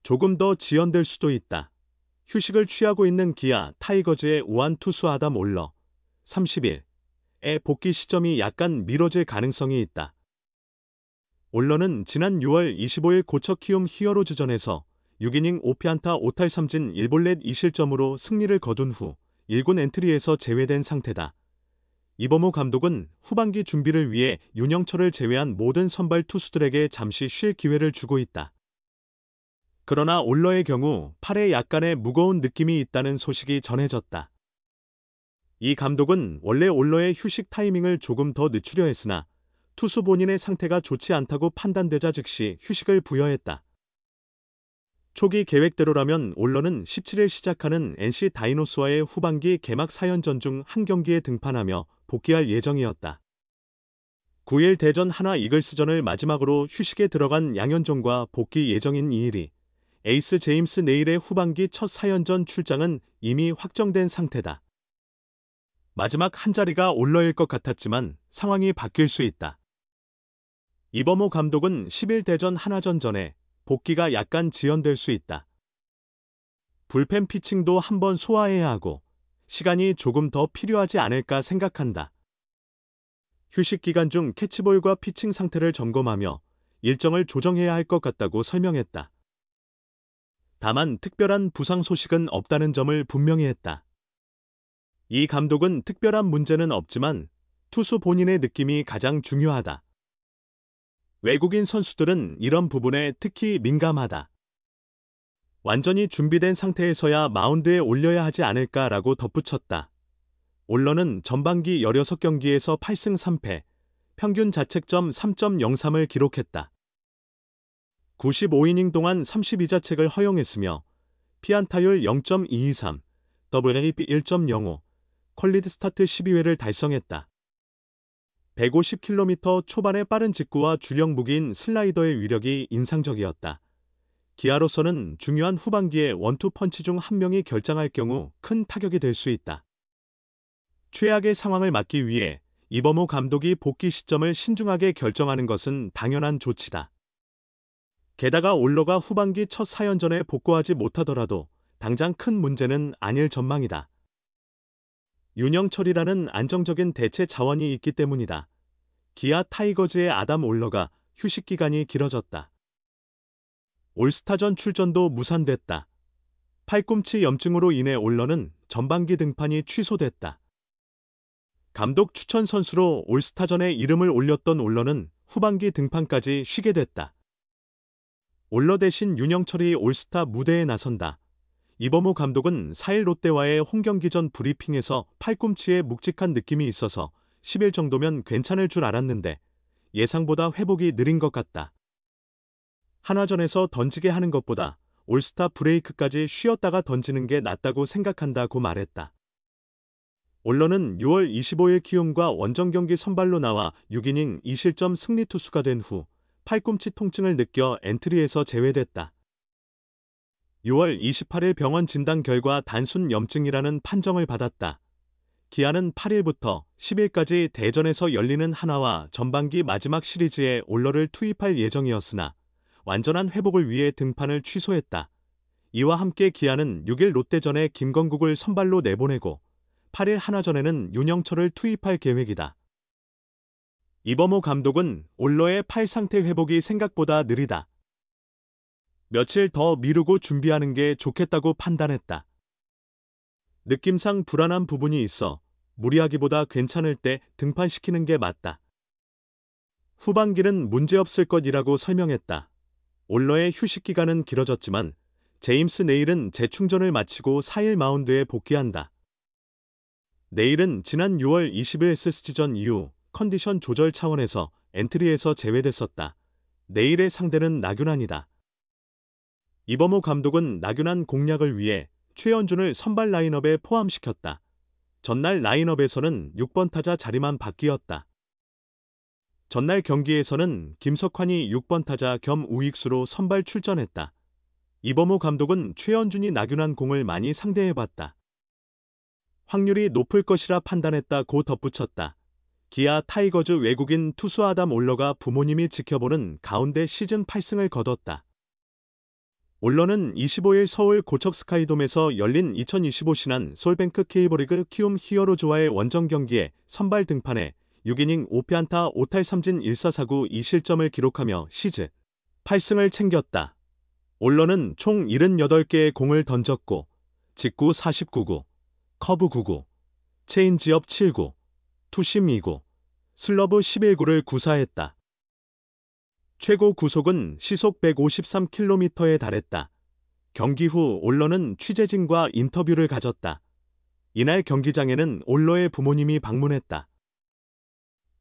조금 더 지연될 수도 있다. 휴식을 취하고 있는 기아 타이거즈의 우완 투수 아담 올러 30일의 복귀 시점이 약간 미뤄질 가능성이 있다. 올러는 지난 6월 25일 고척 키움 히어로즈전에서 6이닝 5피안타 5탈3진 1볼넷 2실점으로 승리를 거둔 후 1군 엔트리에서 제외된 상태다. 이범호 감독은 후반기 준비를 위해 윤영철을 제외한 모든 선발 투수들에게 잠시 쉴 기회를 주고 있다. 그러나 올러의 경우 팔에 약간의 무거운 느낌이 있다는 소식이 전해졌다. 이 감독은 원래 올러의 휴식 타이밍을 조금 더 늦추려 했으나 투수 본인의 상태가 좋지 않다고 판단되자 즉시 휴식을 부여했다. 초기 계획대로라면 올러는 17일 시작하는 NC 다이노스와의 후반기 개막 4연전 중 한 경기에 등판하며 복귀할 예정이었다. 9일 대전 하나 이글스전을 마지막으로 휴식에 들어간 양현종과 복귀 예정인 이일이 에이스 제임스 네일의 후반기 첫 4연전 출장은 이미 확정된 상태다. 마지막 한 자리가 올러일 것 같았지만 상황이 바뀔 수 있다. 이범호 감독은 10일 대전 하나전 전에 복귀가 약간 지연될 수 있다. 불펜 피칭도 한번 소화해야 하고 시간이 조금 더 필요하지 않을까 생각한다. 휴식 기간 중 캐치볼과 피칭 상태를 점검하며 일정을 조정해야 할 것 같다고 설명했다. 다만 특별한 부상 소식은 없다는 점을 분명히 했다. 이 감독은 특별한 문제는 없지만 투수 본인의 느낌이 가장 중요하다. 외국인 선수들은 이런 부분에 특히 민감하다. 완전히 준비된 상태에서야 마운드에 올려야 하지 않을까라고 덧붙였다. 올러는 전반기 16경기에서 8승 3패, 평균 자책점 3.03을 기록했다. 95이닝 동안 32자책을 허용했으며 피안타율 0.223, WAP 1.05, 퀄리티 스타트 12회를 달성했다. 150km 초반의 빠른 직구와 주력 무기인 슬라이더의 위력이 인상적이었다. 기아로서는 중요한 후반기에 원투 펀치 중 한 명이 결장할 경우 큰 타격이 될 수 있다. 최악의 상황을 막기 위해 이범호 감독이 복귀 시점을 신중하게 결정하는 것은 당연한 조치다. 게다가 올러가 후반기 첫 4연전에 복구하지 못하더라도 당장 큰 문제는 아닐 전망이다. 윤영철이라는 안정적인 대체 자원이 있기 때문이다. 기아 타이거즈의 아담 올러가 휴식 기간이 길어졌다. 올스타전 출전도 무산됐다. 팔꿈치 염증으로 인해 올러는 전반기 등판이 취소됐다. 감독 추천 선수로 올스타전에 이름을 올렸던 올러는 후반기 등판까지 쉬게 됐다. 올러 대신 윤영철이 올스타 무대에 나선다. 이범호 감독은 4일 롯데와의 홈경기 전 브리핑에서 팔꿈치에 묵직한 느낌이 있어서 10일 정도면 괜찮을 줄 알았는데 예상보다 회복이 느린 것 같다. 한화전에서 던지게 하는 것보다 올스타 브레이크까지 쉬었다가 던지는 게 낫다고 생각한다고 말했다. 올러는 6월 25일 키움과 원정 경기 선발로 나와 6이닝 2실점 승리 투수가 된 후 팔꿈치 통증을 느껴 엔트리에서 제외됐다. 6월 28일 병원 진단 결과 단순 염증이라는 판정을 받았다. 기아는 8일부터 10일까지 대전에서 열리는 한화와 전반기 마지막 시리즈에 올러를 투입할 예정이었으나 완전한 회복을 위해 등판을 취소했다. 이와 함께 기아는 6일 롯데전에 김건국을 선발로 내보내고 8일 한화전에는 윤영철을 투입할 계획이다. 이범호 감독은 올러의 팔 상태 회복이 생각보다 느리다. 며칠 더 미루고 준비하는 게 좋겠다고 판단했다. 느낌상 불안한 부분이 있어 무리하기보다 괜찮을 때 등판시키는 게 맞다. 후반기는 문제없을 것이라고 설명했다. 올러의 휴식 기간은 길어졌지만 제임스 네일은 재충전을 마치고 4일 마운드에 복귀한다. 네일은 지난 6월 20일 SSG전 이후 컨디션 조절 차원에서 엔트리에서 제외됐었다. 네일의 상대는 나균환이다. 이범호 감독은 나균환 공략을 위해 최현준을 선발 라인업에 포함시켰다. 전날 라인업에서는 6번 타자 자리만 바뀌었다. 전날 경기에서는 김석환이 6번 타자 겸 우익수로 선발 출전했다. 이범호 감독은 최현준이 나균환 공을 많이 상대해봤다. 확률이 높을 것이라 판단했다고 덧붙였다. 기아 타이거즈 외국인 투수 아담 올러가 부모님이 지켜보는 가운데 시즌 8승을 거뒀다. 언론은 25일 서울 고척 스카이돔에서 열린 2025 신한 솔뱅크 K리그 키움 히어로즈와의 원정 경기에 선발 등판해 6이닝 5패안타 5탈 3진 1사사구 2실점을 기록하며 시즌 8승을 챙겼다. 언론은 총 78개의 공을 던졌고 직구 49구, 커브 9구, 체인지업 7구, 투심 2구, 슬러브 11구를 구사했다. 최고 구속은 시속 153km에 달했다. 경기 후 언론은 취재진과 인터뷰를 가졌다. 이날 경기장에는 올러의 부모님이 방문했다.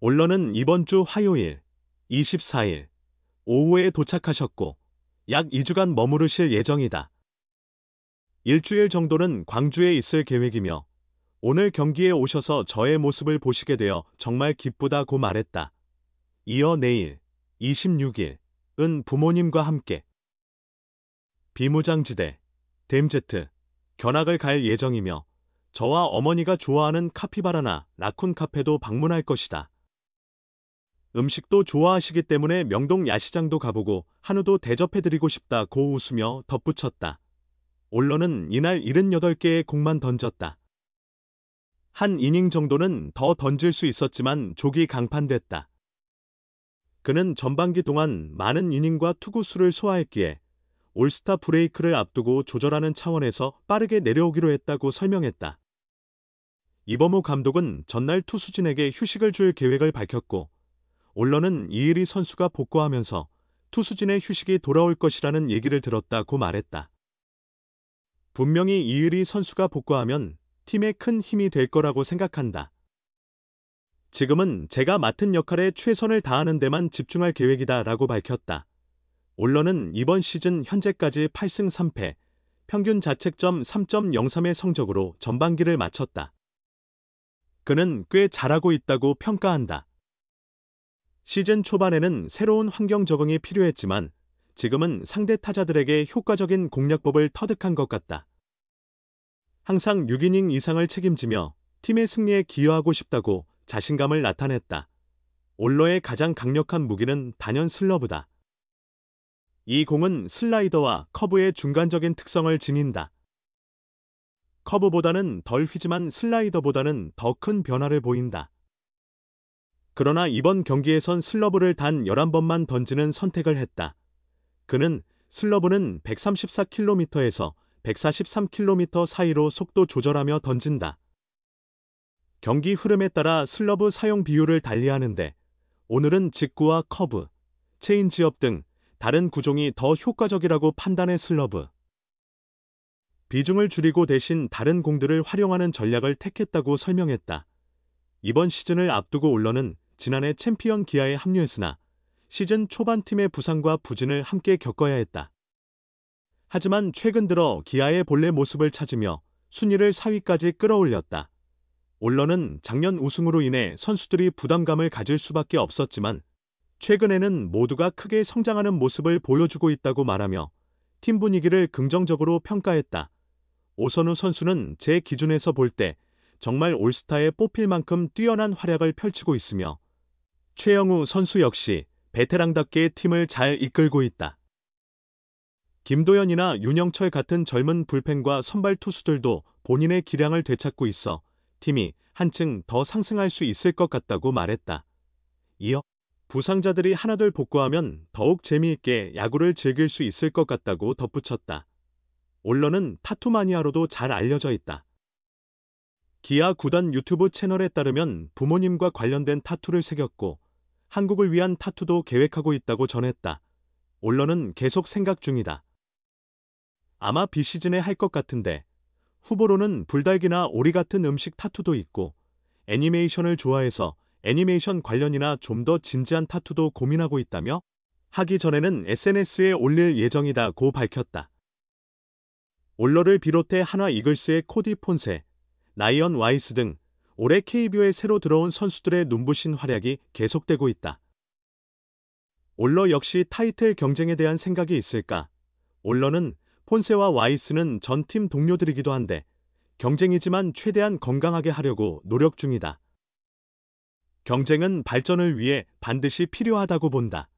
언론은 이번 주 화요일 24일 오후에 도착하셨고 약 2주간 머무르실 예정이다. 일주일 정도는 광주에 있을 계획이며 오늘 경기에 오셔서 저의 모습을 보시게 되어 정말 기쁘다고 말했다. 이어 내일 26일은 부모님과 함께 비무장지대 댐제트 견학을 갈 예정이며 저와 어머니가 좋아하는 카피바라나 라쿤 카페도 방문할 것이다. 음식도 좋아하시기 때문에 명동 야시장도 가보고 한우도 대접해드리고 싶다고 웃으며 덧붙였다. 언론은 이날 78개의 공만 던졌다. 한 이닝 정도는 더 던질 수 있었지만 조기 강판됐다. 그는 전반기 동안 많은 이닝과 투구수를 소화했기에 올스타 브레이크를 앞두고 조절하는 차원에서 빠르게 내려오기로 했다고 설명했다. 이범호 감독은 전날 투수진에게 휴식을 줄 계획을 밝혔고 언론은 이의리 선수가 복구하면서 투수진의 휴식이 돌아올 것이라는 얘기를 들었다고 말했다. 분명히 이의리 선수가 복구하면 팀에 큰 힘이 될 거라고 생각한다. 지금은 제가 맡은 역할에 최선을 다하는 데만 집중할 계획이다 라고 밝혔다. 언론은 이번 시즌 현재까지 8승 3패, 평균 자책점 3.03의 성적으로 전반기를 마쳤다. 그는 꽤 잘하고 있다고 평가한다. 시즌 초반에는 새로운 환경 적응이 필요했지만 지금은 상대 타자들에게 효과적인 공략법을 터득한 것 같다. 항상 6이닝 이상을 책임지며 팀의 승리에 기여하고 싶다고 자신감을 나타냈다. 올러의 가장 강력한 무기는 단연 슬러브다. 이 공은 슬라이더와 커브의 중간적인 특성을 지닌다. 커브보다는 덜 휘지만 슬라이더보다는 더 큰 변화를 보인다. 그러나 이번 경기에선 슬러브를 단 11번만 던지는 선택을 했다. 그는 슬러브는 134km에서 143km 사이로 속도 조절하며 던진다. 경기 흐름에 따라 슬러브 사용 비율을 달리하는데 오늘은 직구와 커브, 체인지업 등 다른 구종이 더 효과적이라고 판단해 슬러브 비중을 줄이고 대신 다른 공들을 활용하는 전략을 택했다고 설명했다. 이번 시즌을 앞두고 언론은 지난해 챔피언 기아에 합류했으나 시즌 초반 팀의 부상과 부진을 함께 겪어야 했다. 하지만 최근 들어 기아의 본래 모습을 찾으며 순위를 4위까지 끌어올렸다. 언론은 작년 우승으로 인해 선수들이 부담감을 가질 수밖에 없었지만 최근에는 모두가 크게 성장하는 모습을 보여주고 있다고 말하며 팀 분위기를 긍정적으로 평가했다. 오선우 선수는 제 기준에서 볼 때 정말 올스타에 뽑힐 만큼 뛰어난 활약을 펼치고 있으며 최영우 선수 역시 베테랑답게 팀을 잘 이끌고 있다. 김도현이나 윤영철 같은 젊은 불펜과 선발 투수들도 본인의 기량을 되찾고 있어 팀이 한층 더 상승할 수 있을 것 같다고 말했다. 이어 부상자들이 하나둘 복구하면 더욱 재미있게 야구를 즐길 수 있을 것 같다고 덧붙였다. 언론은 타투 마니아로도 잘 알려져 있다. 기아 구단 유튜브 채널에 따르면 부모님과 관련된 타투를 새겼고 한국을 위한 타투도 계획하고 있다고 전했다. 언론은 계속 생각 중이다. 아마 비시즌에 할 것 같은데 후보로는 불닭이나 오리 같은 음식 타투도 있고 애니메이션을 좋아해서 애니메이션 관련이나 좀 더 진지한 타투도 고민하고 있다며 하기 전에는 SNS에 올릴 예정이다고 밝혔다. 올러를 비롯해 한화 이글스의 코디 폰세, 라이언 와이스 등 올해 KBO에 새로 들어온 선수들의 눈부신 활약이 계속되고 있다. 올러 역시 타이틀 경쟁에 대한 생각이 있을까? 올러는 폰세와 와이스는 전 팀 동료들이기도 한데 경쟁이지만 최대한 건강하게 하려고 노력 중이다. 경쟁은 발전을 위해 반드시 필요하다고 본다.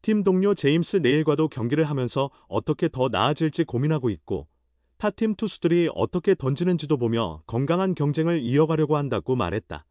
팀 동료 제임스 네일과도 경기를 하면서 어떻게 더 나아질지 고민하고 있고 타팀 투수들이 어떻게 던지는지도 보며 건강한 경쟁을 이어가려고 한다고 말했다.